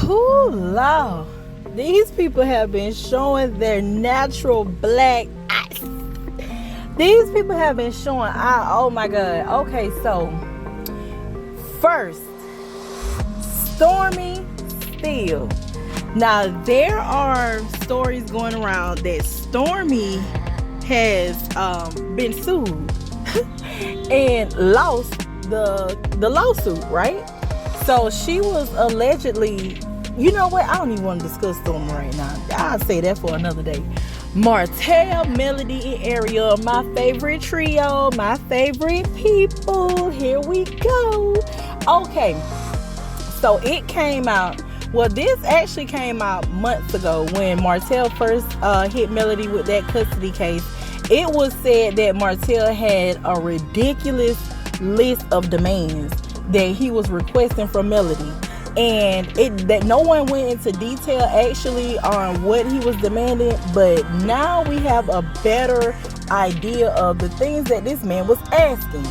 Ooh, Lord. These people have been showing their natural black eyes. These people have been showing out. Oh my God. Okay, so first, Stormy still. Now, there are stories going around that Stormy has been sued and lost the lawsuit, right? So she was allegedly, you know what? I don't even want to discuss Stormy right now. I'll say that for another day. Martel, Melody, and Ariane, my favorite trio, my favorite people. Here we go. Okay, so it came out. Well, this actually came out months ago when Martel first hit Melody with that custody case. It was said that Martel had a ridiculous list of demands that he was requesting from Melody, and that no one went into detail actually on what he was demanding, but now we have a better idea of the things that this man was asking.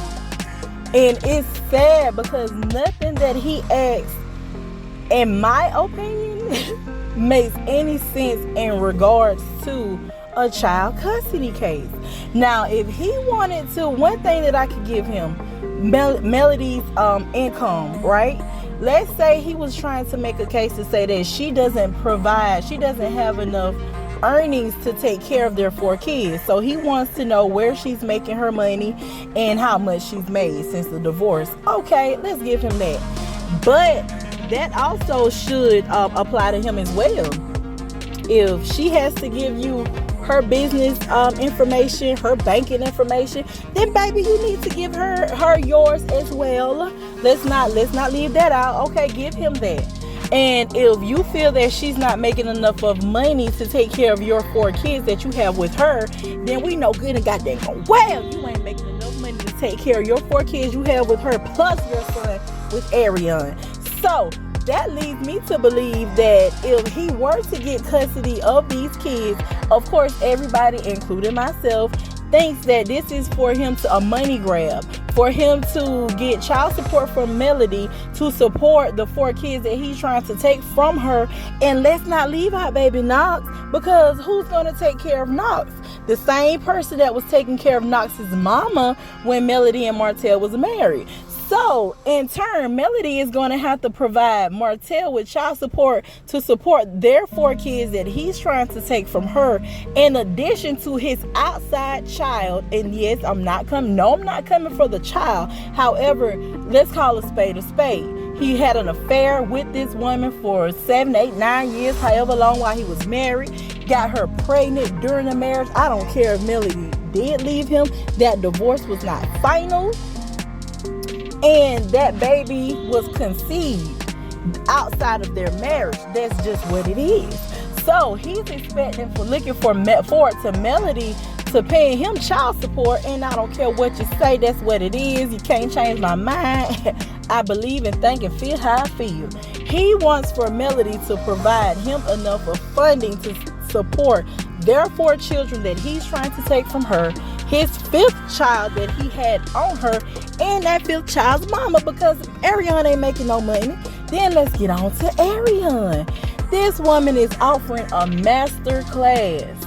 And it's sad because nothing that he asked, in my opinion, makes any sense in regards to a child custody case. Now, if he wanted to, one thing that I could give him, Melody's income, right? Let's say he was trying to make a case to say that she doesn't have enough earnings to take care of their 4 kids. So he wants to know where she's making her money and how much she's made since the divorce. Okay, let's give him that. But that also should apply to him as well. If she has to give you her business information, her banking information, then baby, you need to give her yours as well. Let's not leave that out. Okay, give him that. And if you feel that she's not making enough of money to take care of your 4 kids that you have with her, then we know good and goddamn well you ain't making enough money to take care of your 4 kids you have with her plus your son with Ariane. So that leads me to believe that if he were to get custody of these kids, of course everybody, including myself, thinks that this is for him to a money grab, for him to get child support from Melody to support the 4 kids that he's trying to take from her. And let's not leave out baby Knox, because who's going to take care of Knox? The same person that was taking care of Knox's mama when Melody and Martel was married. So, in turn, Melody is going to have to provide Martel with child support to support their 4 kids that he's trying to take from her, in addition to his outside child. And yes, I'm not coming for the child. However, let's call a spade a spade. He had an affair with this woman for 7, 8, 9 years, however long while he was married. Got her pregnant during the marriage. I don't care if Melody did leave him. That divorce was not final. And that baby was conceived outside of their marriage. That's just what it is. So he's looking for to Melody to paying him child support. And I don't care what you say, that's what it is. You can't change my mind. I believe and think and feel how I feel. He wants for Melody to provide him enough of funding to support their 4 children that he's trying to take from her, his 5th child that he had on her, and that 5th child's mama, because Ariane ain't making no money. Then let's get on to Ariane. This woman is offering a master class.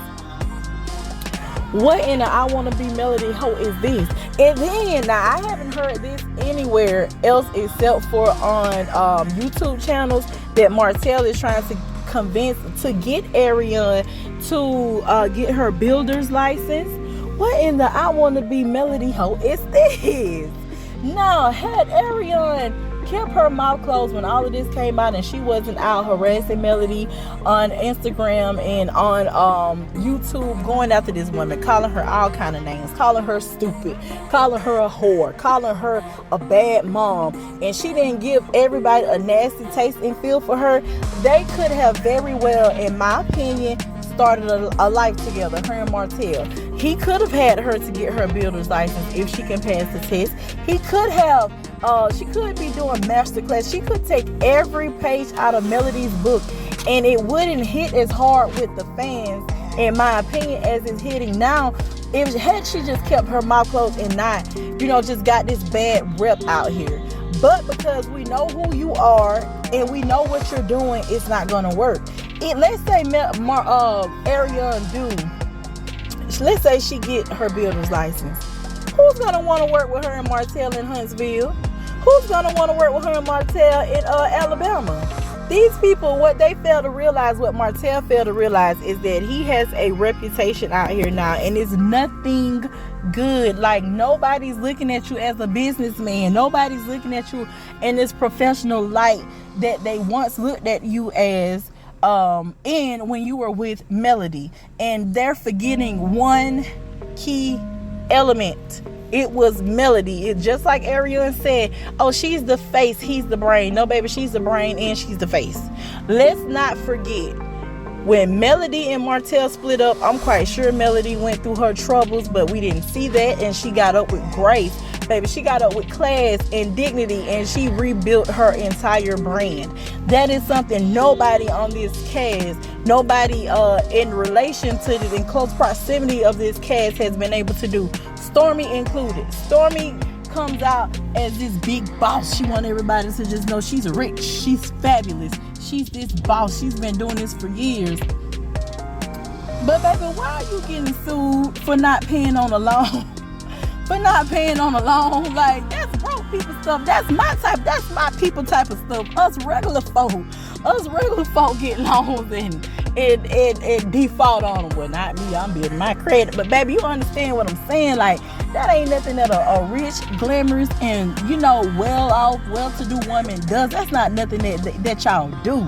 What in the I Want to Be Melody hoe is this? And then, now I haven't heard this anywhere else except for on YouTube channels that Martell is trying to convince to get Ariane to get her builder's license. What in the I Want to Be Melody hoe is this? Now, had Ariane kept her mouth closed when all of this came out and she wasn't out harassing Melody on Instagram and on YouTube, going after this woman, calling her all kind of names, calling her stupid, calling her a whore, calling her a bad mom, and she didn't give everybody a nasty taste and feel for her, they could have very well, in my opinion, started a life together, her and Martel. He could have had her to get her builder's license if she can pass the test. He could have, she could be doing masterclass. She could take every page out of Melody's book and it wouldn't hit as hard with the fans, in my opinion, as it's hitting now. Had she just kept her mouth closed and not, just got this bad rep out here. But because we know who you are and we know what you're doing, it's not gonna work. Let's say Ariane let's say she get her builder's license. Who's gonna want to work with her in Martell in Huntsville? Who's gonna want to work with her in Martell in Alabama? These people, what they fail to realize, what Martell failed to realize, is that he has a reputation out here now, and it's nothing good. Like, nobody's looking at you as a businessman. Nobody's looking at you in this professional light that they once looked at you as in when you were with Melody. And they're forgetting one key element. It was Melody. It just like Ariane said, oh, she's the face, he's the brain. No, baby, she's the brain and she's the face. Let's not forget, when Melody and Martell split up, I'm quite sure Melody went through her troubles, but we didn't see that, and she got up with grace. Baby, she got up with class and dignity, and she rebuilt her entire brand. That is something nobody on this cast, nobody in relation to this, in close proximity of this cast, has been able to do. Stormy included. Stormy comes out as this big boss. She wants everybody to just know she's rich, she's fabulous, she's this boss, she's been doing this for years. But baby, why are you getting sued for not paying on a loan? For not paying on a loan? Like, that's broke people stuff. That's my people type of stuff. Us regular folk get loans and default on them. Well, not me, I'm building my credit. But baby, you understand what I'm saying? Like, that ain't nothing that a rich, glamorous, and well-off, well-to-do woman does. That's not nothing that y'all do.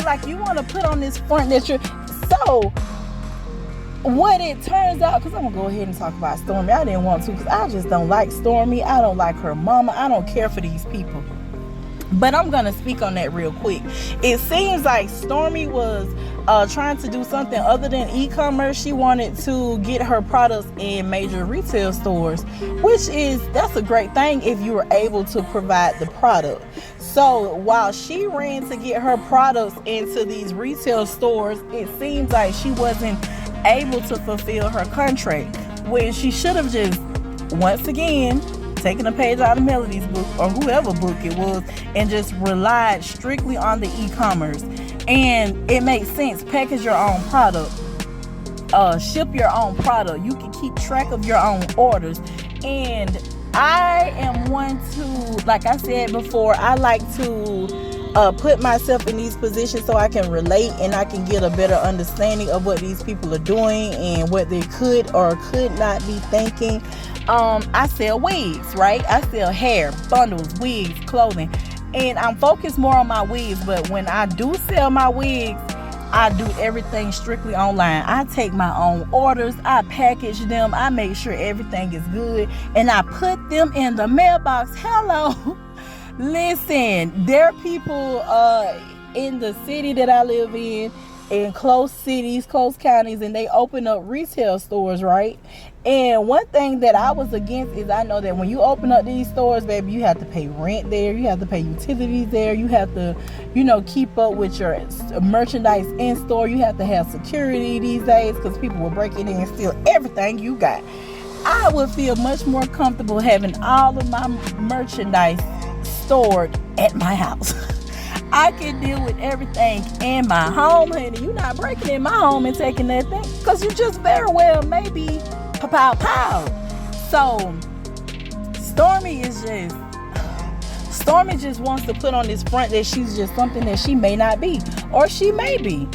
Like, you want to put on this front that you're so. What it turns out, because I'm going to go ahead and talk about Stormy. I didn't want to, because I just don't like Stormy. I don't like her mama. I don't care for these people. But I'm going to speak on that real quick. It seems like Stormy was trying to do something other than e-commerce. She wanted to get her products in major retail stores, that's a great thing if you were able to provide the product. So while she ran to get her products into these retail stores, it seems like she wasn't able to fulfill her contract, when she should have just, once again, taken a page out of Melody's book, or whoever book it was, and just relied strictly on the e-commerce. And it makes sense. Package your own product, ship your own product. You can keep track of your own orders. And I am one to, like I said before, I like to put myself in these positions so I can relate and I can get a better understanding of what these people are doing and what they could or could not be thinking. I sell wigs, right? I sell hair, bundles, wigs, clothing, and I'm focused more on my wigs. But when I do sell my wigs, I do everything strictly online. I take my own orders, I package them, I make sure everything is good, and I put them in the mailbox. Hello. Listen, there are people in the city that I live in close cities, close counties, and they open up retail stores, right? And one thing that I was against is, I know that when you open up these stores, baby, you have to pay rent there, you have to pay utilities there, you have to, keep up with your merchandise in store, you have to have security these days because people will break in and steal everything you got. I would feel much more comfortable having all of my merchandise stored at my house. I can deal with everything in my home, honey. You're not breaking in my home and taking that thing, because you just very well maybe pow. So Stormy just wants to put on this front that she's just something that she may not be, or she may be.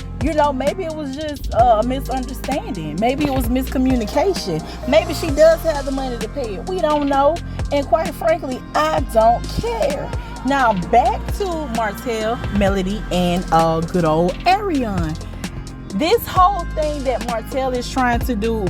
Maybe it was just a misunderstanding. Maybe it was miscommunication. Maybe she does have the money to pay it. We don't know. And quite frankly, I don't care. Now, back to Martell, Melody, and good old Ariane. This whole thing that Martell is trying to do,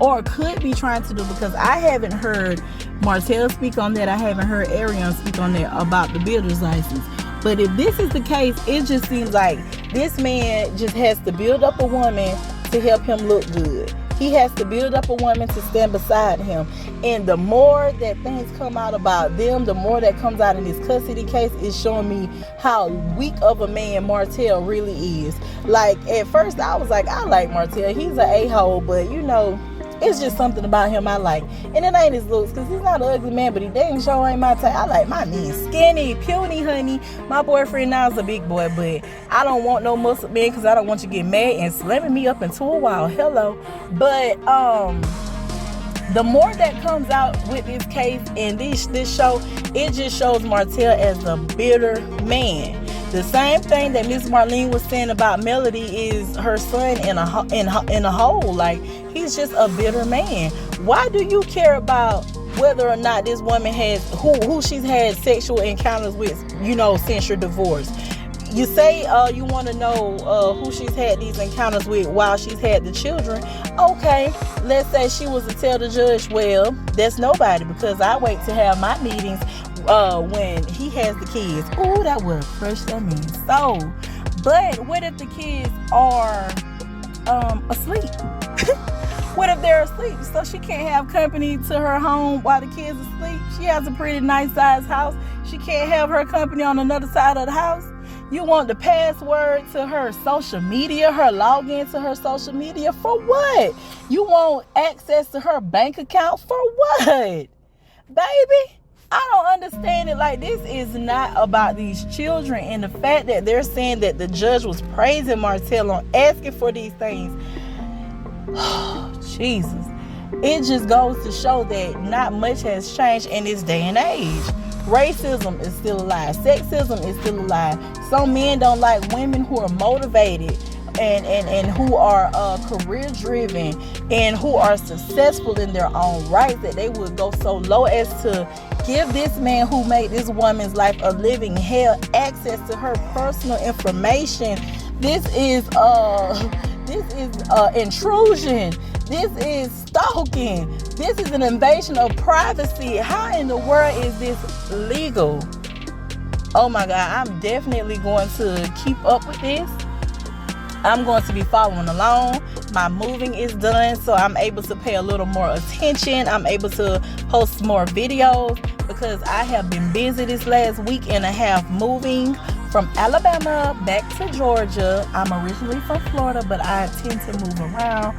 or could be trying to do, because I haven't heard Martell speak on that. I haven't heard Ariane speak on that about the builder's license. But if this is the case, it just seems like this man just has to build up a woman to help him look good. He has to build up a woman to stand beside him. And the more that things come out about them, the more that comes out in this custody case, is showing me how weak of a man Martell really is. Like, at first I was like, I like Martell. He's an a-hole, but It's just something about him I like. And it ain't his looks, because he's not an ugly man, but he dang sure ain't my type. I like my men skinny, puny, honey. My boyfriend now is a big boy, but I don't want no muscle man, because I don't want you to get mad and slamming me up into a wall. Hello. But the more that comes out with this case and this show, it just shows Martell as a bitter man. The same thing that Miss Marlene was saying about Melody is her son in a hole. Like, he's just a bitter man. Why do you care about whether or not this woman has who she's had sexual encounters with, since your divorce? You say you want to know who she's had these encounters with while she's had the children. Okay, let's say she was to tell the judge, well, that's nobody, because I wait to have my meetings when he has the kids. Ooh, that would crush that man's soul. But what if the kids are asleep? What if they're asleep? So she can't have company to her home while the kids are asleep. She has a pretty nice sized house. She can't have her company on another side of the house. You want the password to her social media, her login to her social media, for what? You want access to her bank account for what? Baby, I don't understand it. Like, this is not about these children. And the fact that they're saying that the judge was praising Martell on asking for these things. Oh, Jesus. It just goes to show that not much has changed in this day and age. Racism is still alive. Sexism is still alive. Some men don't like women who are motivated and who are career driven and who are successful in their own rights, that they would go so low as to give this man who made this woman's life a living hell access to her personal information. This is intrusion. This is stalking. This is an invasion of privacy. How in the world is this legal? Oh my God, I'm definitely going to keep up with this. I'm going to be following along. My moving is done, so I'm able to pay a little more attention. I'm able to post more videos because I have been busy this last week and a half moving from Alabama back to Georgia. I'm originally from Florida, but I tend to move around.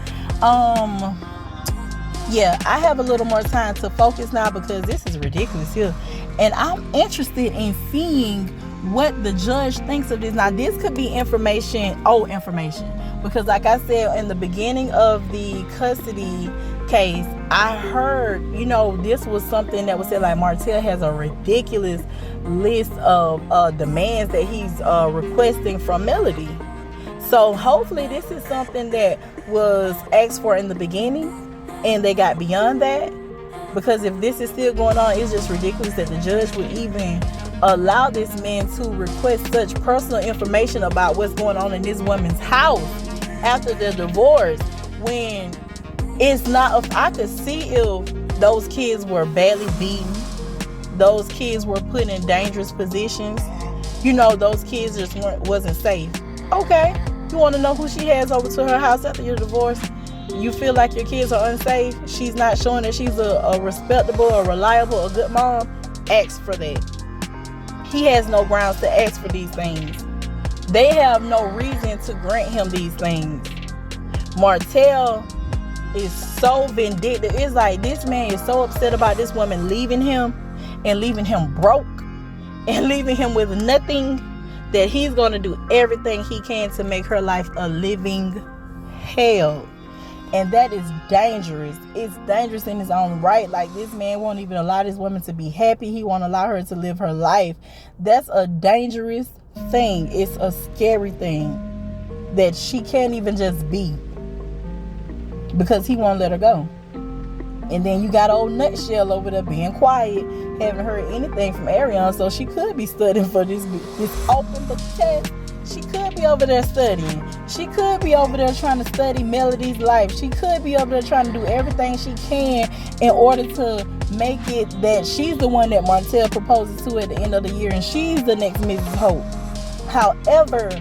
I have a little more time to focus now because this is ridiculous here. And I'm interested in seeing what the judge thinks of this. Now, this could be information. Because like I said, in the beginning of the custody case, I heard, this was something that was said, like, Martell has a ridiculous list of demands that he's requesting from Melody. So hopefully this is something that was asked for in the beginning and they got beyond that. Because if this is still going on, it's just ridiculous that the judge would even allow this man to request such personal information about what's going on in this woman's house after the divorce, when it's not. I could see if those kids were badly beaten, those kids were put in dangerous positions, those kids just wasn't safe. Okay, you want to know who she has over to her house after your divorce? You feel like your kids are unsafe? She's not showing that she's a respectable, a reliable, a good mom? Ask for that. He has no grounds to ask for these things. They have no reason to grant him these things. Martell is so vindictive. It's like this man is so upset about this woman leaving him and leaving him broke and leaving him with nothing, that he's going to do everything he can to make her life a living hell. And that is dangerous. It's dangerous in its own right. Like, this man won't even allow this woman to be happy. He won't allow her to live her life. That's a dangerous thing. It's a scary thing that she can't even just be, because he won't let her go. And then you got old nutshell over there being quiet, haven't heard anything from Ariane, so she could be studying for this open book test. She could be over there studying. She could be over there trying to study Melody's life. She could be over there trying to do everything she can in order to make it that she's the one that Martell proposes to at the end of the year, and she's the next Mrs. Hope. However,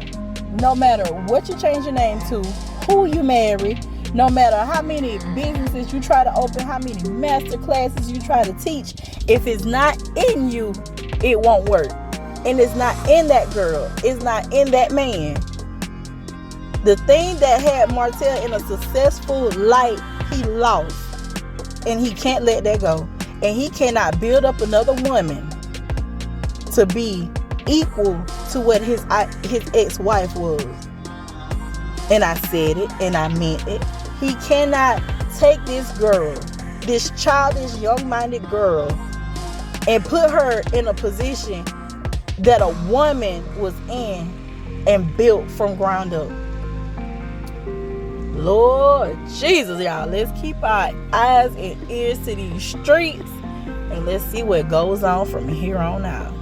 no matter what you change your name to, who you marry, no matter how many businesses you try to open, how many master classes you try to teach, if it's not in you, it won't work. And it's not in that girl. It's not in that man. The thing that had Martell in a successful light he lost, and he can't let that go, and he cannot build up another woman to be equal to what his ex-wife was. And I said it, and I meant it. He cannot take this girl, this childish, young-minded girl, and put her in a position that a woman was in and built from ground up. Lord Jesus, y'all, let's keep our eyes and ears to these streets, and let's see what goes on from here on out.